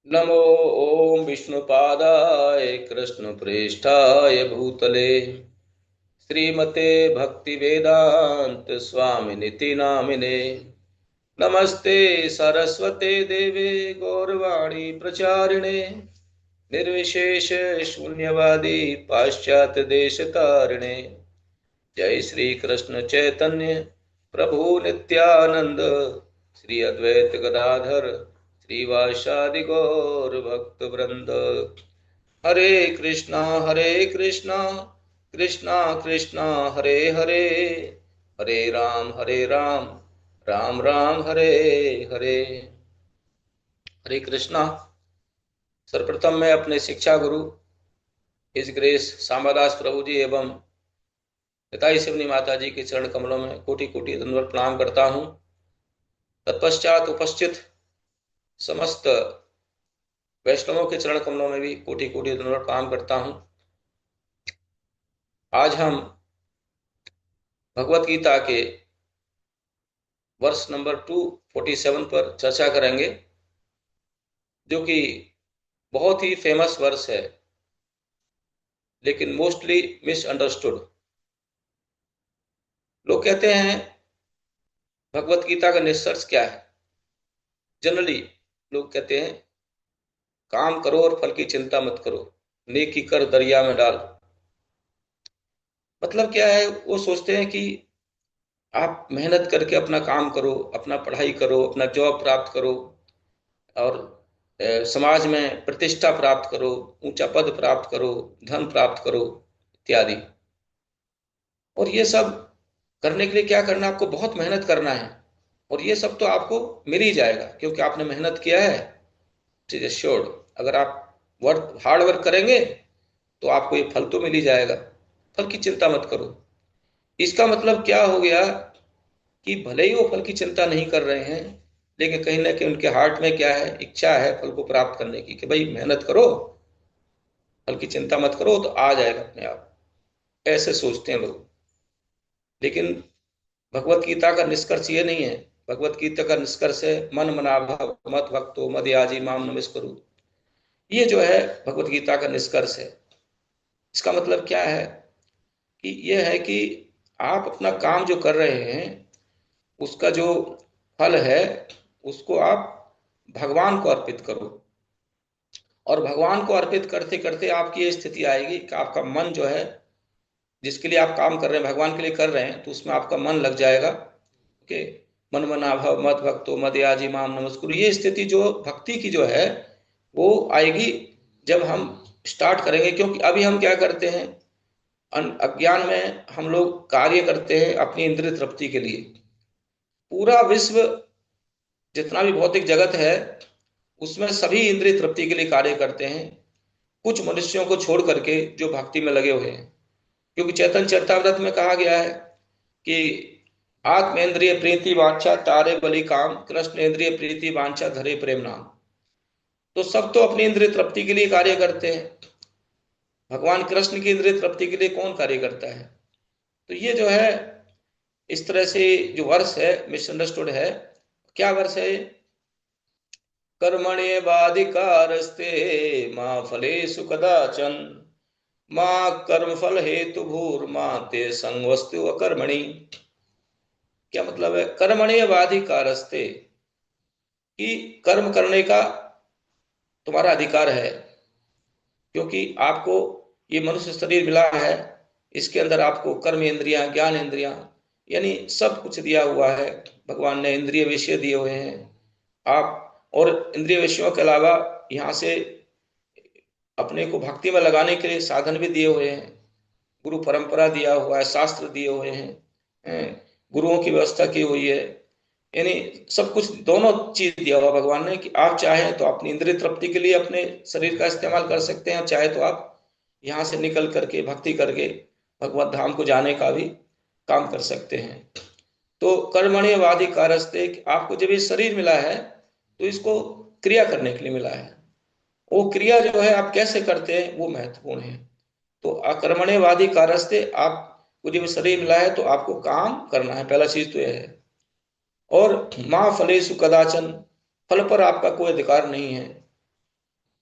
नमो ओम विष्णुपादाय कृष्णप्रेष्ठाय भूतले श्रीमते भक्तिवेदांत स्वामिनिति नामिने। नमस्ते सरस्वते देवे गौरवाणी प्रचारिणे निर्विशेष शून्यवादी पाश्चात्य देश तारिणे। जय श्री कृष्ण चैतन्य प्रभु नित्यानंद श्री अद्वैत गदाधर श्रीवासादि गौर भक्त वृंद। हरे कृष्णा कृष्णा कृष्णा हरे हरे, हरे राम राम राम हरे हरे। हरे कृष्णा। सर्वप्रथम मैं अपने शिक्षा गुरु हिज ग्रेस सांबादास प्रभु जी एवं पिताई शिवनी माता जी के चरण कमलों में कोटि कोटि दंडवत प्रणाम करता हूँ। तत्पश्चात उपस्थित समस्त वैष्णवों के चरण कमलों में भी कोटि कोटि दंडवत प्रणाम करता हूँ। आज हम भगवत गीता के वर्ष नंबर 247 पर चर्चा करेंगे, जो कि बहुत ही फेमस वर्ष है लेकिन मोस्टली मिसअंडरस्टूड। लोग कहते हैं भगवत गीता का निष्कर्ष क्या है। जनरली लोग कहते हैं काम करो और फल की चिंता मत करो, नेकी कर दरिया में डाल। मतलब क्या है, वो सोचते हैं कि आप मेहनत करके अपना काम करो, अपना पढ़ाई करो, अपना जॉब प्राप्त करो और समाज में प्रतिष्ठा प्राप्त करो, ऊंचा पद प्राप्त करो, धन प्राप्त करो इत्यादि। और ये सब करने के लिए क्या करना, आपको बहुत मेहनत करना है और ये सब तो आपको मिल ही जाएगा क्योंकि आपने मेहनत किया है। It is assured. अगर आप वर्क हार्ड वर्क करेंगे तो आपको ये फल तो मिल ही जाएगा, फल की चिंता मत करो। इसका मतलब क्या हो गया कि भले ही वो फल की चिंता नहीं कर रहे हैं लेकिन कहीं ना कहीं उनके हार्ट में क्या है, इच्छा है फल को प्राप्त करने की, कि भाई मेहनत करो, फल की चिंता मत करो तो आ जाएगा अपने आप। ऐसे सोचते हैं लोग। लेकिन भगवत गीता का निष्कर्ष ये नहीं है। भगवत गीता का निष्कर्ष है मन मना भव मत भक्तो मद याजी माम नमस्कुरु। ये जो है भगवत गीता का निष्कर्ष है। इसका मतलब क्या है कि ये है कि आप अपना काम जो कर रहे हैं उसका जो फल है उसको आप भगवान को अर्पित करो। और भगवान को अर्पित करते करते आपकी ये स्थिति आएगी कि आपका मन जो है, जिसके लिए आप काम कर रहे हैं, भगवान के लिए कर रहे हैं, तो उसमें आपका मन लग जाएगा। ओके। मन मना भव मत भक्तो मद याजी माम नमस्कुरु। ये स्थिति जो भक्ति की जो है वो आएगी जब हम स्टार्ट करेंगे। क्योंकि अभी हम क्या करते हैं, अज्ञान में हम लोग कार्य करते हैं अपनी इंद्रिय तृप्ति के लिए। पूरा विश्व, जितना भी भौतिक जगत है, उसमें सभी इंद्रिय तृप्ति के लिए कार्य करते हैं, कुछ मनुष्यों को छोड़ करके जो भक्ति में लगे हुए हैं। क्योंकि चैतन्य चरितामृत में कहा गया है कि आत्मेंद्रिय प्रीति वांछा तारे बलि काम, कृष्ण इंद्रिय प्रीति वांछा धरे प्रेम नाम। तो सब तो अपनी इंद्रिय तृप्ति के लिए कार्य करते हैं, भगवान कृष्ण की इंद्रिय तृप्ति के लिए कौन कार्य करता है। तो ये जो है इस तरह से जो वर्ष है मिसअंडरस्टूड है। क्या वर्ष है? कर्मण्येवाधिकारस्ते माँ फलेषु कदाचन माँ कर्म फल हेतु भूर्मा ते संगवस्तु अकर्मणि। क्या मतलब है? कर्मण्येवाधिकारस्ते, कि कर्म करने का तुम्हारा अधिकार है। क्योंकि आपको ये मनुष्य शरीर मिला है, इसके अंदर आपको कर्म इंद्रियां, ज्ञान इंद्रियां, यानी सब कुछ दिया हुआ है। भगवान ने इंद्रिय विषय दिए हुए हैं आप, और इंद्रिय विषयों के अलावा यहाँ से अपने को भक्ति में लगाने के लिए साधन भी दिए हुए हैं। गुरु परंपरा दिया हुआ है, शास्त्र दिए हुए हैं, गुरुओं की व्यवस्था की हुई है। यानी सब कुछ, दोनों चीज दिया हुआ भगवान ने कि आप चाहें तो अपनी इंद्रिय तृप्ति के लिए अपने शरीर का इस्तेमाल कर सकते हैं, चाहे तो आप यहाँ से निकल करके भक्ति करके भगवत धाम को जाने का भी काम कर सकते हैं। तो कर्मण्यवादी कारस्ते, आपको जब ये शरीर मिला है तो इसको क्रिया करने के लिए मिला है। वो क्रिया जो है आप कैसे करते हैं वो महत्वपूर्ण है। तो अकर्मण्यवादी कारस्ते, आपको जब शरीर मिला है तो आपको काम करना है, पहला चीज तो यह है। और माँ फलेषु कदाचन, फल पर आपका कोई अधिकार नहीं है।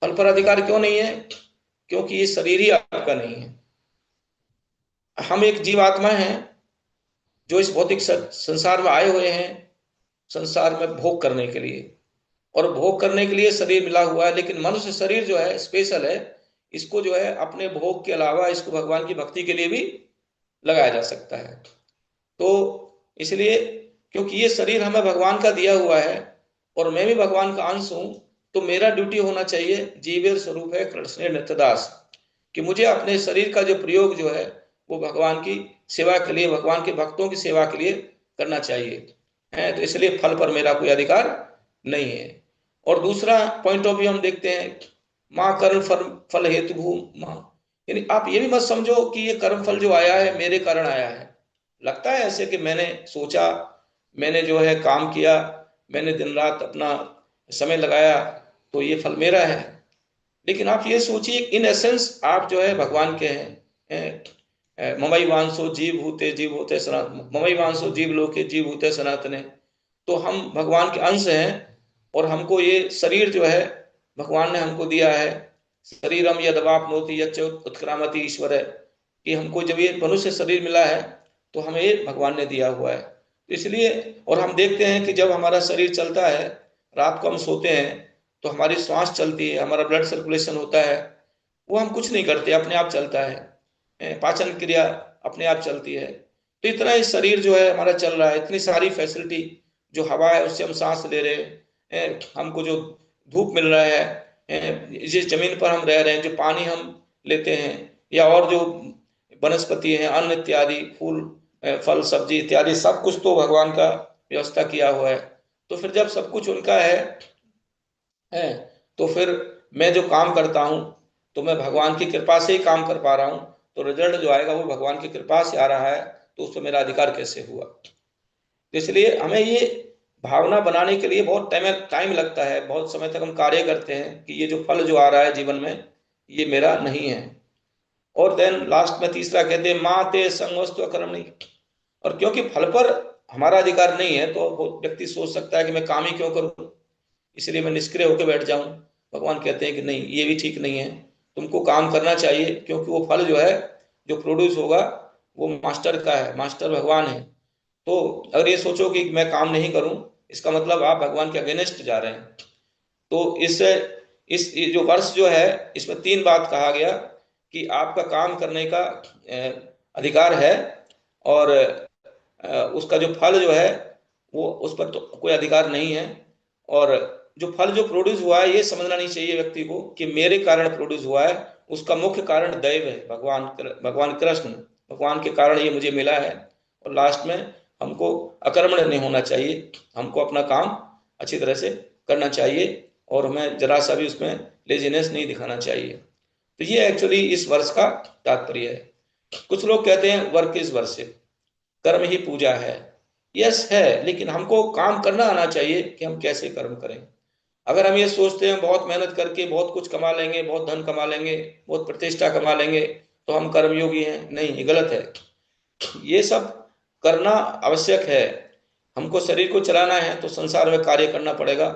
फल पर अधिकार क्यों नहीं है? क्योंकि ये शरीर ही आपका नहीं है। हम एक जीवात्मा हैं जो इस भौतिक संसार में आए हुए हैं, संसार में भोग करने के लिए। और भोग करने के लिए शरीर मिला हुआ है, लेकिन मनुष्य शरीर जो है स्पेशल है। इसको जो है अपने भोग के अलावा इसको भगवान की भक्ति के लिए भी लगाया जा सकता है। तो इसलिए, क्योंकि ये शरीर हमें भगवान का दिया हुआ है और मैं भी भगवान का अंश हूं, तो मेरा ड्यूटी होना चाहिए, जीवेर स्वरूप है कृष्ण नित्यदास, कि मुझे अपने शरीर का जो प्रयोग जो है वो भगवान की सेवा के लिए, भगवान के भक्तों की सेवा के लिए करना चाहिए है। तो इसलिए फल पर मेरा कोई अधिकार नहीं है। और दूसरा पॉइंट ऑफ व्यू हम देखते हैं, माँ कर्म फल फल हेतु भू माँ, यानी आप ये भी मत समझो कि ये कर्म फल जो आया है मेरे कारण आया है। लगता है ऐसे कि मैंने सोचा, मैंने जो है काम किया, मैंने दिन रात अपना समय लगाया, तो ये फल मेरा है। लेकिन आप ये सोचिए, इन एसेंस आप जो है भगवान के हैं। ममई वांसो जीव भूते सनातन, ममई वांसो जीव लोके जीव भूते सनातने। तो हम भगवान के अंश हैं, और हमको ये शरीर जो है भगवान ने हमको दिया है। शरीरम यदवाप्नोति यच्च उत्क्रामति ईश्वर है, कि हमको जब ये मनुष्य शरीर मिला है तो हमें ये भगवान ने दिया हुआ है। तो इसलिए, और हम देखते हैं कि जब हमारा शरीर चलता है, रात को हम सोते हैं, तो हमारी श्वास चलती है, हमारा ब्लड सर्कुलेशन होता है, वो हम कुछ नहीं करते, अपने आप चलता है। पाचन क्रिया अपने आप चलती है। तो इतना ही शरीर जो है हमारा चल रहा है, इतनी सारी फैसिलिटी, जो हवा है उससे हम सांस ले रहे हैं, हमको जो धूप मिल रहा है, जिस जमीन पर हम रह रहे हैं, जो पानी हम लेते हैं, या और जो वनस्पति है, अन्न इत्यादि, फूल फल सब्जी इत्यादि, सब कुछ तो भगवान का व्यवस्था किया हुआ है। तो फिर जब सब कुछ उनका है, तो फिर मैं जो काम करता हूँ, तो मैं भगवान की कृपा से ही काम कर पा रहा हूँ। तो रिजल्ट जो आएगा वो भगवान की कृपा से आ रहा है, तो उसमें मेरा अधिकार कैसे हुआ? तो इसलिए हमें ये भावना बनाने के लिए बहुत टाइम लगता है, बहुत समय तक हम कार्य करते हैं कि ये जो फल जो आ रहा है जीवन में, ये मेरा नहीं है। और देन लास्ट में तीसरा कहते हैं, माँ ते संगोस्तु अकर्म नहीं। और क्योंकि फल पर हमारा अधिकार नहीं है, तो वो व्यक्ति सोच सकता है कि मैं काम ही क्यों करूं, इसलिए मैं निष्क्रिय होकर बैठ जाऊं। भगवान कहते हैं कि नहीं, ये भी ठीक नहीं है, तुमको काम करना चाहिए, क्योंकि वो फल जो है, जो प्रोड्यूस होगा, वो मास्टर का है, मास्टर भगवान है। तो अगर ये सोचो कि मैं काम नहीं करूं, इसका मतलब आप भगवान के अगेंस्ट जा रहे हैं। तो इस ये जो वर्ष जो है, इसमें तीन बात कहा गया, कि आपका काम करने का अधिकार है, और उसका जो फल जो है वो, उस पर तो कोई अधिकार नहीं है। और जो फल जो प्रोड्यूस हुआ है, ये समझना नहीं चाहिए व्यक्ति को कि मेरे कारण प्रोड्यूस हुआ है, उसका मुख्य कारण दैव है, भगवान कृष्ण, भगवान के कारण ये मुझे मिला है। और लास्ट में हमको अकर्मण्य नहीं होना चाहिए, हमको अपना काम अच्छी तरह से करना चाहिए, और हमें जरा सा भी उसमें लेजीनेस नहीं दिखाना चाहिए। तो ये एक्चुअली इस वर्ष का तात्पर्य है। कुछ लोग कहते हैं वर्क इज वर्शिप, कर्म ही पूजा है। यस है, लेकिन हमको काम करना आना चाहिए कि हम कैसे कर्म करें। अगर हम ये सोचते हैं बहुत मेहनत करके बहुत कुछ कमा लेंगे, बहुत धन कमा लेंगे, बहुत प्रतिष्ठा कमा लेंगे, तो हम कर्मयोगी हैं, नहीं, ये गलत है। ये सब करना आवश्यक है। हमको शरीर को चलाना है तो संसार में कार्य करना पड़ेगा,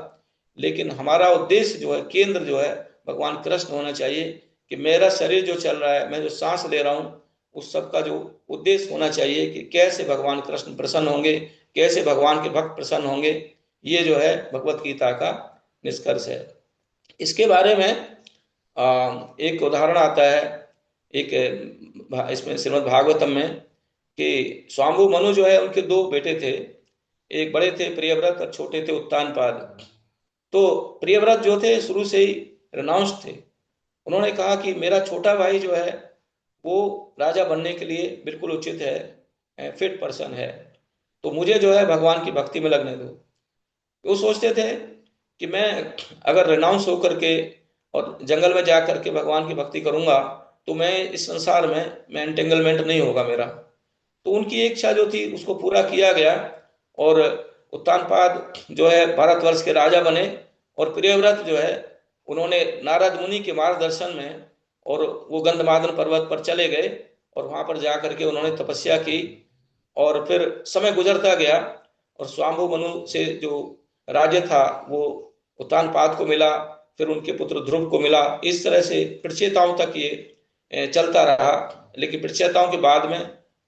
लेकिन हमारा उद्देश्य जो है, केंद्र जो है, भगवान कृष्ण होना चाहिए। कि मेरा शरीर जो चल रहा है, मैं जो सांस ले रहा हूँ, उस सब का जो उद्देश्य होना चाहिए कि कैसे भगवान कृष्ण प्रसन्न होंगे, कैसे भगवान के भक्त प्रसन्न होंगे। ये जो है भगवत गीता का निष्कर्ष है। इसके बारे में एक उदाहरण आता है, एक इसमें श्रीमद् भागवतम में, कि स्वाम्भु मनु जो है, उनके दो बेटे थे। एक बड़े थे प्रियव्रत, और छोटे थे उत्तानपाद। तो प्रियव्रत जो थे शुरू से ही रिनाउंस थे। उन्होंने कहा कि मेरा छोटा भाई जो है वो राजा बनने के लिए बिल्कुल उचित है, फिट पर्सन है, तो मुझे जो है भगवान की भक्ति में लगने दो। वो सोचते थे कि मैं अगर रिनाउंस होकर के और जंगल में जा करके भगवान की भक्ति करूंगा, तो मैं इस संसार में मैं एंटेंगलमेंट नहीं होगा मेरा। तो उनकी इच्छा जो थी उसको पूरा किया गया, और उत्तानपाद जो है भारतवर्ष के राजा बने। और प्रियव्रत जो है, उन्होंने नारद मुनि के मार्गदर्शन में, और वो गंधमादन पर्वत पर चले गए, और वहां पर जा करके उन्होंने तपस्या की। और फिर समय गुजरता गया, और स्वाम्भु मनु से जो राज्य था वो उत्तानपाद को मिला। फिर उनके पुत्र ध्रुव को मिला। इस तरह से प्रचेताओं तक ये चलता रहा। लेकिन प्रचेताओं के बाद में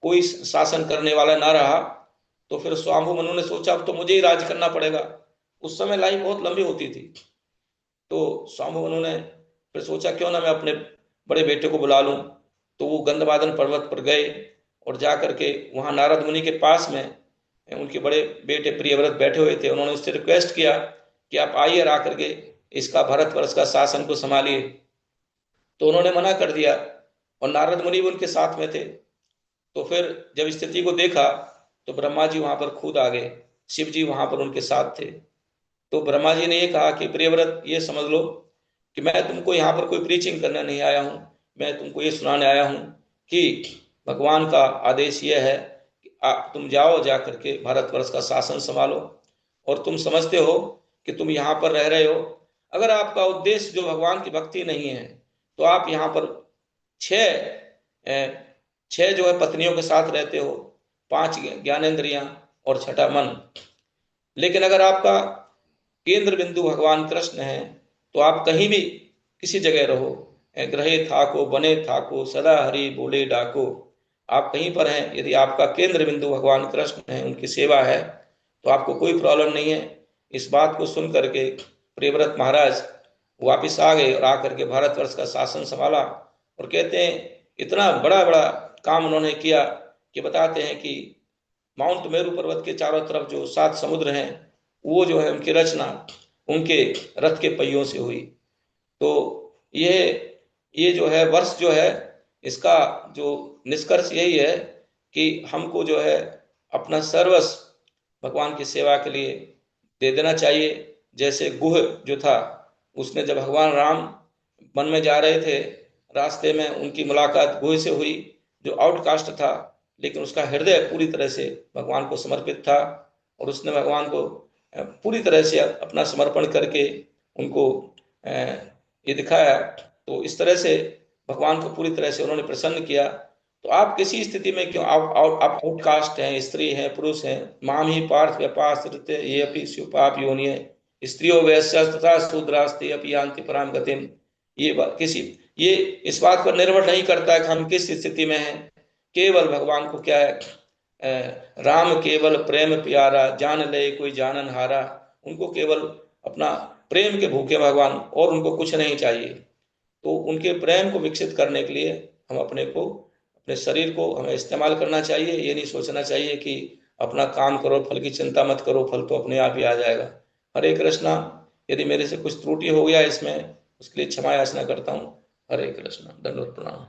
कोई शासन करने वाला ना रहा। तो फिर स्वाम्भु मनु ने सोचा अब तो मुझे ही राज करना पड़ेगा। उस समय लाइफ बहुत लंबी होती थी। तो स्वाम्भु मनु ने फिर सोचा क्यों ना मैं अपने बड़े बेटे को बुला लूं। तो वो गंधमादन पर्वत पर गए और जा करके वहां नारद मुनि के पास में उनके बड़े बेटे प्रियव्रत बैठे हुए थे। उन्होंने उससे रिक्वेस्ट किया कि आप आइए और आकर के इसका भारतवर्ष का शासन को संभालिए। तो उन्होंने मना कर दिया और नारद मुनि भी उनके साथ में थे। तो फिर जब स्थिति को देखा तो ब्रह्मा जी वहां पर खुद आ गए, शिव जी वहां पर उनके साथ थे। तो ब्रह्मा जी ने ये कहा कि प्रियव्रत ये समझ लो कि मैं तुमको यहाँ पर कोई प्रीचिंग करने नहीं आया हूँ, मैं तुमको ये सुनाने आया हूँ कि भगवान का आदेश ये है कि तुम जाओ जा करके भारतवर्ष का शासन संभालो। और तुम समझते हो कि तुम यहाँ पर रह रहे हो, अगर आपका उद्देश्य जो भगवान की भक्ति नहीं है तो आप यहाँ पर छह छह जो है पत्नियों के साथ रहते हो, 5 ज्ञानेंद्रियां और 6ठा मन। लेकिन अगर आपका केंद्र बिंदु भगवान कृष्ण है तो आप कहीं भी किसी जगह रहो, ग्रहे थाको बने थाको सदा हरि बोले डाको, आप कहीं पर हैं, यदि आपका केंद्र बिंदु भगवान कृष्ण है, उनकी सेवा है, तो आपको कोई प्रॉब्लम नहीं है। इस बात को सुन करके प्रियव्रत महाराज वापिस आ गए और आकर के भारतवर्ष का शासन संभाला। और कहते हैं इतना बड़ा बड़ा काम उन्होंने किया कि बताते हैं कि माउंट मेरू पर्वत के चारों तरफ जो 7 समुद्र हैं वो जो है उनकी रचना उनके रथ के पहियों से हुई। तो ये ये जो है वर्ष जो है इसका जो निष्कर्ष यही है कि हमको जो है अपना सर्वस्व भगवान की सेवा के लिए दे देना चाहिए। जैसे गुह जो था, उसने जब भगवान राम वन में जा रहे थे, रास्ते में उनकी मुलाकात गुह से हुई जो आउटकास्ट था, लेकिन उसका हृदय पूरी तरह से भगवान को समर्पित था और उसने भगवान को पूरी तरह से अपना समर्पण करके उनको ये दिखाया। तो इस तरह से भगवान को पूरी तरह से उन्होंने प्रसन्न किया। तो आप किसी स्थिति में क्यों आप आउटकास्ट हैं, स्त्री हैं, पुरुष हैं, माम ही पार्थ व्यपाश्रित ये अपि पाप योनि, स्त्रियों वैश्य तथा शूद्रास्ते अपि यान्ति पराम गतिम। ये इस बात पर निर्भर नहीं करता है कि हम किस स्थिति में हैं। केवल भगवान को क्या है, राम केवल प्रेम प्यारा जान ले कोई जानन हारा। उनको केवल अपना प्रेम के भूखे भगवान, और उनको कुछ नहीं चाहिए। तो उनके प्रेम को विकसित करने के लिए हम अपने शरीर को हमें इस्तेमाल करना चाहिए। ये नहीं सोचना चाहिए कि अपना काम करो, फल की चिंता मत करो, फल तो अपने आप ही आ जाएगा। हरे कृष्णा। यदि मेरे से कुछ त्रुटि हो गया इसमें, उसके लिए क्षमा याचना करता हूँ। हरे कृष्णा। दंडवत प्रणाम।